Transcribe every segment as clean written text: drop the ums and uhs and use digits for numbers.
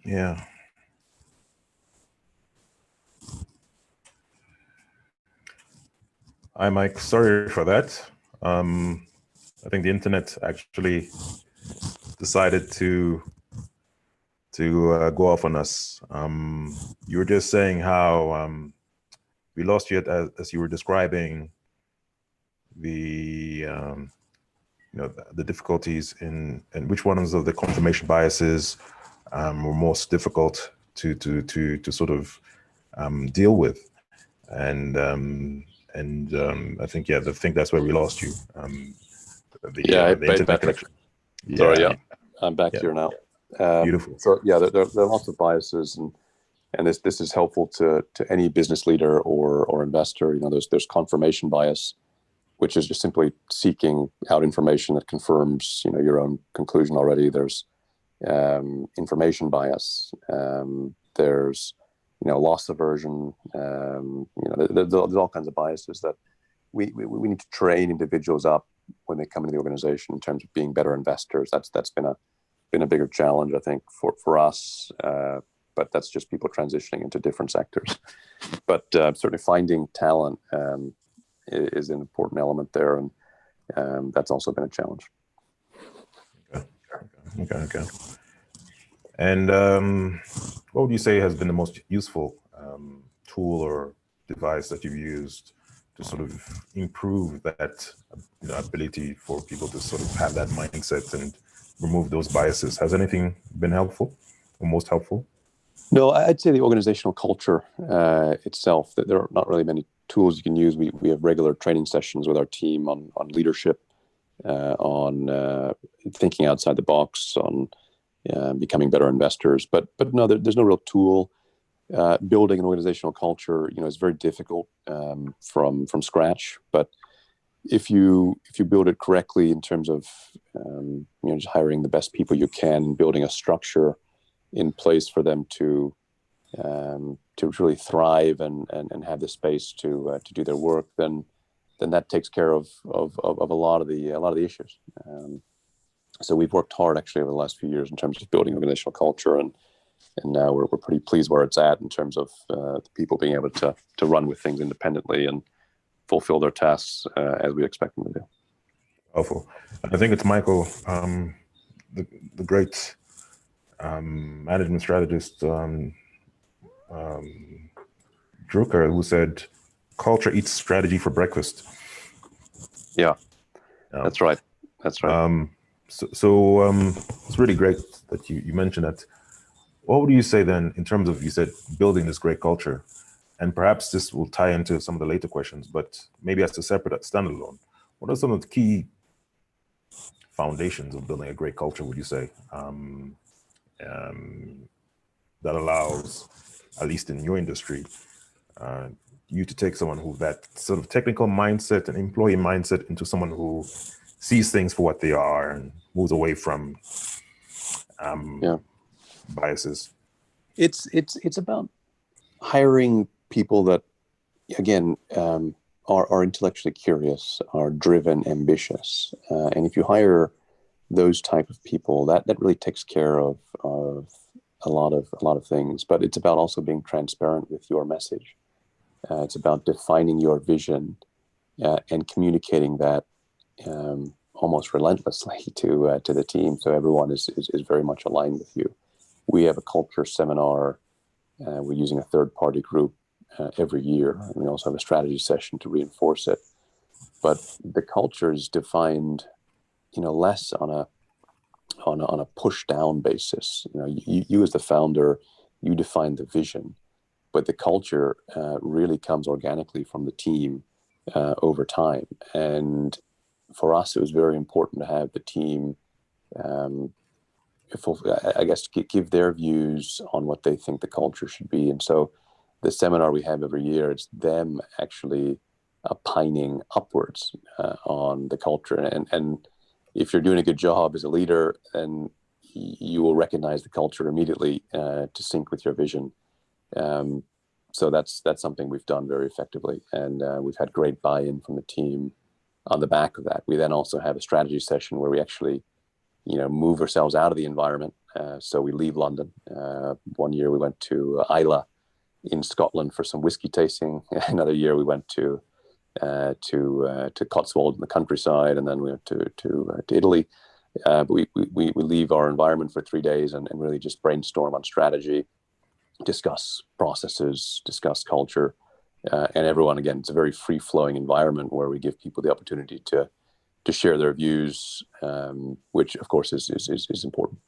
Yeah. Hi, Mike. Sorry for that. I think the internet actually decided to go off on us. You were just saying how we lost you as you were describing the the difficulties in and which ones of the confirmation biases were most difficult to sort of deal with, and I think I think that's where we lost you. The internet connection. Sorry, Yeah, I'm back yeah, here now. beautiful. So yeah, there are lots of biases, and this is helpful to any business leader or investor. There's confirmation bias, which is just simply seeking out information that confirms your own conclusion already. There's information bias. There's loss aversion. There's all kinds of biases that we need to train individuals up when they come into the organization in terms of being better investors. That's been a bigger challenge, I think, for us. But that's just people transitioning into different sectors. But certainly finding talent is an important element there, and that's also been a challenge. Okay. And what would you say has been the most useful tool or device that you've used to sort of improve that ability for people to sort of have that mindset and remove those biases? Has anything been helpful or most helpful? No, I'd say the organizational culture itself, that there are not really many tools you can use. We have regular training sessions with our team on leadership, on thinking outside the box, on becoming better investors. But no, there's no real tool. Building an organizational culture, is very difficult from scratch. But if you build it correctly in terms of just hiring the best people you can, building a structure in place for them to really thrive and have the space to do their work, then that takes care of a lot of the issues. So we've worked hard actually over the last few years in terms of building organizational culture, and now we're pretty pleased where it's at in terms of the people being able to run with things independently and fulfill their tasks as we expect them to do. Helpful. I think it's Michael, the great management strategist, Drucker, who said, "Culture eats strategy for breakfast." Yeah, that's right. So it's really great that you mentioned that. What would you say then, in terms of, you said, building this great culture, and perhaps this will tie into some of the later questions, but maybe as a separate standalone, what are some of the key foundations of building a great culture, would you say, that allows, at least in your industry, you to take someone who that sort of technical mindset and employee mindset into someone who sees things for what they are and moves away from biases? It's about hiring people that, again, are intellectually curious, are driven, ambitious, and if you hire those type of people, that really takes care of a lot of things. But it's about also being transparent with your message. It's about defining your vision and communicating that almost relentlessly to the team, so everyone is very much aligned with you. We have a culture seminar. We're using a third-party group every year. And we also have a strategy session to reinforce it. But the culture is defined, less on a push-down basis. You as the founder, you define the vision, but the culture really comes organically from the team over time. And for us, it was very important to have the team, I guess, give their views on what they think the culture should be. And so the seminar we have every year, it's them actually opining upwards on the culture. And if you're doing a good job as a leader, then you will recognize the culture immediately to sync with your vision. So that's something we've done very effectively. And we've had great buy-in from the team on the back of that. We then also have a strategy session where we actually move ourselves out of the environment So we leave London. One year we went to Islay in Scotland for some whiskey tasting. Another year we went to Cotswold in the countryside, and then we went to Italy. But we leave our environment for 3 days and really just brainstorm on strategy, discuss processes, discuss culture, and everyone, again, it's a very free-flowing environment where we give people the opportunity to share their views, which of course is important.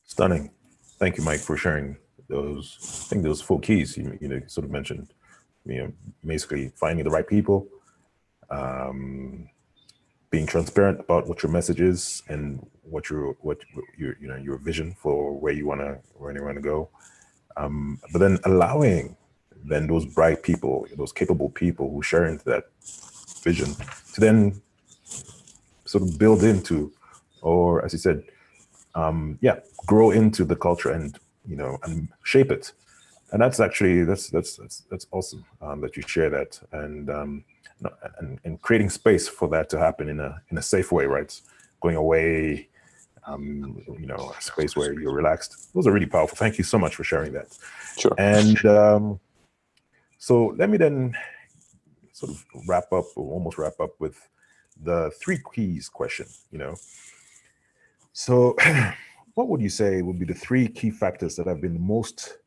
Stunning. Thank you, Mike, for sharing those. I think those 4 keys you sort of mentioned. Basically finding the right people, being transparent about what your message is and what your vision for where you want to go, but then allowing then those bright people, those capable people who share into that vision to then sort of build into, or as you said, grow into the culture and and shape it. And that's actually that's awesome that you share that, and creating space for that to happen in a safe way, right? Going away, a space where you're relaxed. Those are really powerful. Thank you so much for sharing that. Sure. And so let me then sort of wrap up, or almost wrap up, with the 3 keys question. So what would you say would be the 3 key factors that have been the most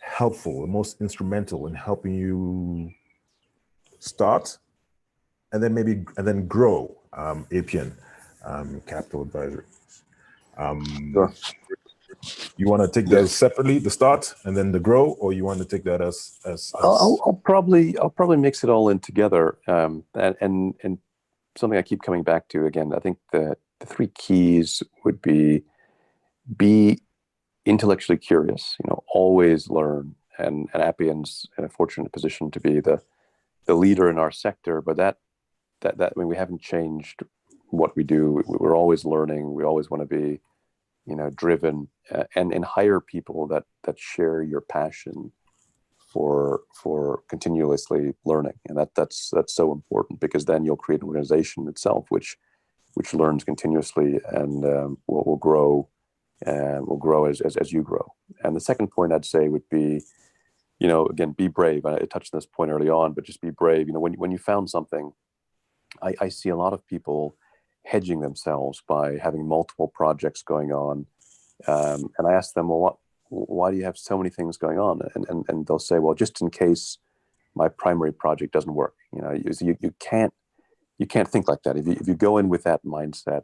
helpful, the most instrumental in helping you start and then grow Appian Capital Advisory? Sure. You want to take those separately, the start and then the grow, or you want to take that as I'll probably mix it all in together, and something I keep coming back to again. I think the 3 keys would be intellectually curious, always learn, and Appian's in a fortunate position to be the leader in our sector, but that I mean, we haven't changed what we do. We're always learning. We always want to be driven, and hire people that share your passion for continuously learning, and that's so important, because then you'll create an organization itself which learns continuously and will grow, and will grow as you grow. And the second point I'd say would be, again, be brave. I touched on this point early on, but just be brave. When you found something, I see a lot of people hedging themselves by having multiple projects going on, and I ask them, well, why do you have so many things going on? And they'll say, well, just in case my primary project doesn't work. You can't think like that. If you go in with that mindset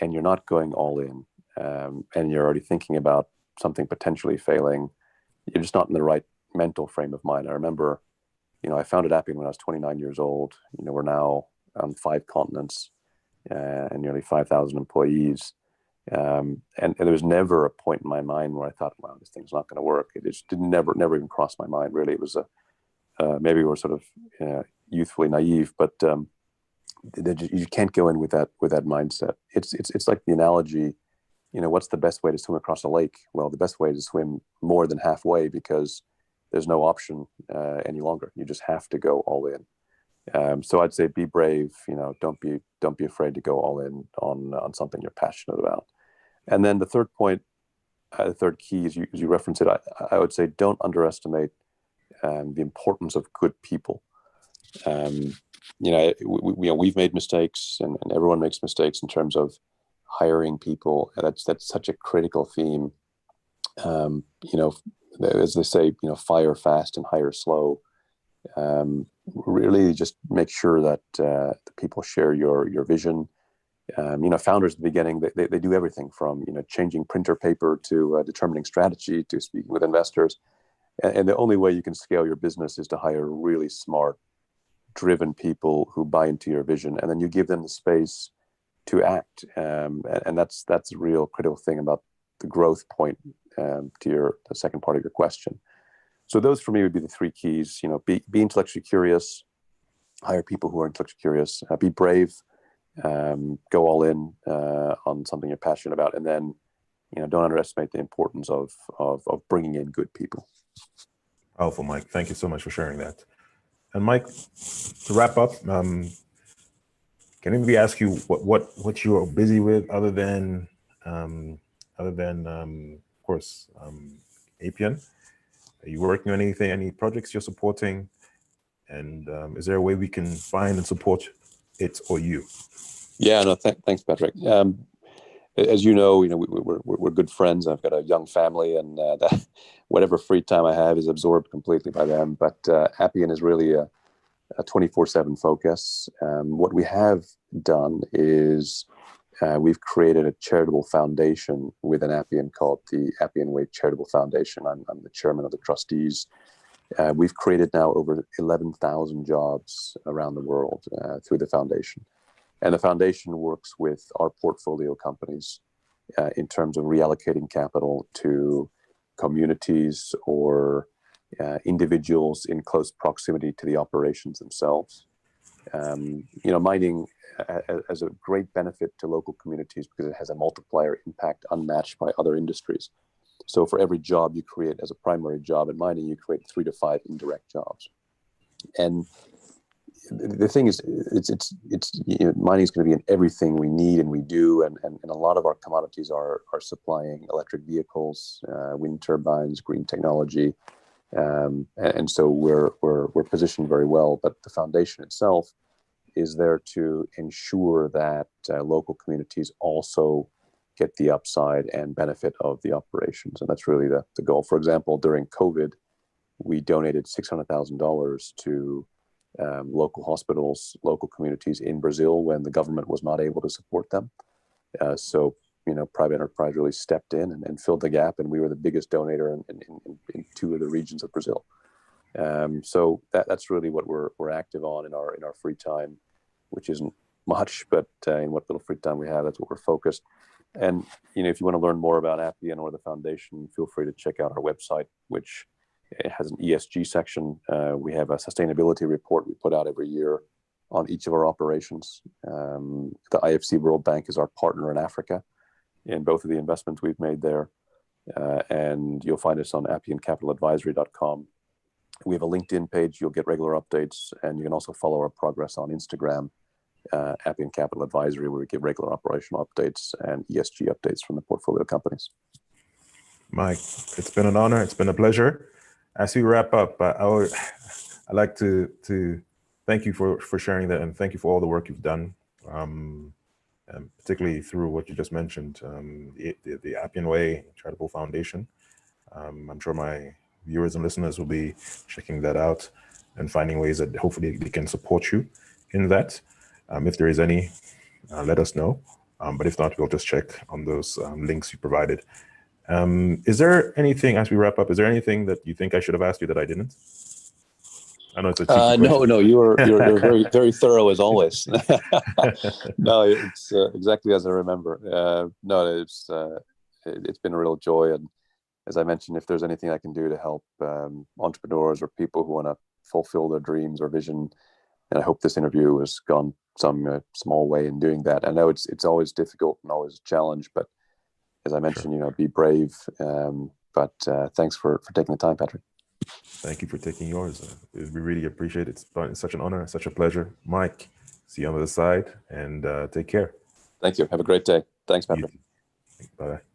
and you're not going all in, and you're already thinking about something potentially failing, you're just not in the right mental frame of mind. I remember, I founded Appian when I was 29 years old. We're now on 5 continents, and nearly 5,000 employees. And there was never a point in my mind where I thought, wow, this thing's not going to work. It just never even crossed my mind, really. It was maybe we're sort of youthfully naive, but you can't go in with that mindset. It's like the analogy, what's the best way to swim across a lake? Well, the best way is to swim more than halfway, because there's no option any longer. You just have to go all in. So I'd say be brave. Don't be afraid to go all in on something you're passionate about. And then the third point, the third key, as you reference it, I would say don't underestimate the importance of good people. We've made mistakes, and everyone makes mistakes in terms of hiring people. And that's such a critical theme. As they say, fire fast and hire slow. Really just make sure that the people share your vision. Founders at the beginning, they do everything from changing printer paper to determining strategy to speaking with investors. And the only way you can scale your business is to hire really smart, driven people who buy into your vision, and then you give them the space to act. And that's a real critical thing about the growth point, to the second part of your question. So those for me would be the 3 keys. Be intellectually curious, hire people who are intellectually curious, be brave, go all in on something you're passionate about, and then don't underestimate the importance of bringing in good people. Powerful, Mike. Thank you so much for sharing that. And Mike, to wrap up, can I maybe ask you what you're busy with other than other than, of course, Appian? Are you working on anything, any projects you're supporting? And is there a way we can find and support it or you? Yeah, no, thanks, Patrick. As you know, we're good friends. I've got a young family, and that whatever free time I have is absorbed completely by them. But Appian is really a 24/7 focus. What we have done is we've created a charitable foundation within Appian called the Appian Way Charitable Foundation. I'm the chairman of the trustees. We've created now over 11,000 jobs around the world through the foundation. And the foundation works with our portfolio companies in terms of reallocating capital to communities or individuals in close proximity to the operations themselves. Mining has a great benefit to local communities because it has a multiplier impact unmatched by other industries. So for every job you create as a primary job in mining, you create 3 to 5 indirect jobs. And the thing is, mining is going to be in everything we need and we do, and a lot of our commodities are supplying electric vehicles, wind turbines, green technology, and so we're positioned very well. But the foundation itself is there to ensure that local communities also get the upside and benefit of the operations, and that's really the goal. For example, during COVID, we donated $600,000 to local hospitals, local communities in Brazil when the government was not able to support them. So, private enterprise really stepped in and filled the gap, and we were the biggest donor in 2 of the regions of Brazil. So that's really what we're active on in our free time, which isn't much, but in what little free time we have, that's what we're focused. And if you want to learn more about Appian or the foundation, feel free to check out our website, which it has an ESG section. We have a sustainability report we put out every year on each of our operations. The IFC World Bank is our partner in Africa in both of the investments we've made there. And you'll find us on appiancapitaladvisory.com. We have a LinkedIn page. You'll get regular updates, and you can also follow our progress on Instagram, Appian Capital Advisory, where we give regular operational updates and ESG updates from the portfolio companies. Mike, it's been an honor. It's been a pleasure. As we wrap up, I'd like to thank you for sharing that, and thank you for all the work you've done, and particularly through what you just mentioned, the Appian Way Charitable Foundation. I'm sure my viewers and listeners will be checking that out and finding ways that hopefully they can support you in that. If there is any, let us know. But if not, we'll just check on those links you provided. Is there anything, as we wrap up, is there anything that you think I should have asked you that I didn't? I know it's a cheeky question. No, you're very, very thorough as always. No, it's exactly as I remember. No, it's been a real joy. And as I mentioned, if there's anything I can do to help entrepreneurs or people who want to fulfill their dreams or vision, and I hope this interview has gone some small way in doing that. I know it's always difficult and always a challenge, but as I mentioned, Sure. Be brave. But thanks for taking the time, Patrick. Thank you for taking yours. We really appreciate it. It's such an honor, such a pleasure. Mike, see you on the other side, and take care. Thank you. Have a great day. Thanks, Patrick. Bye.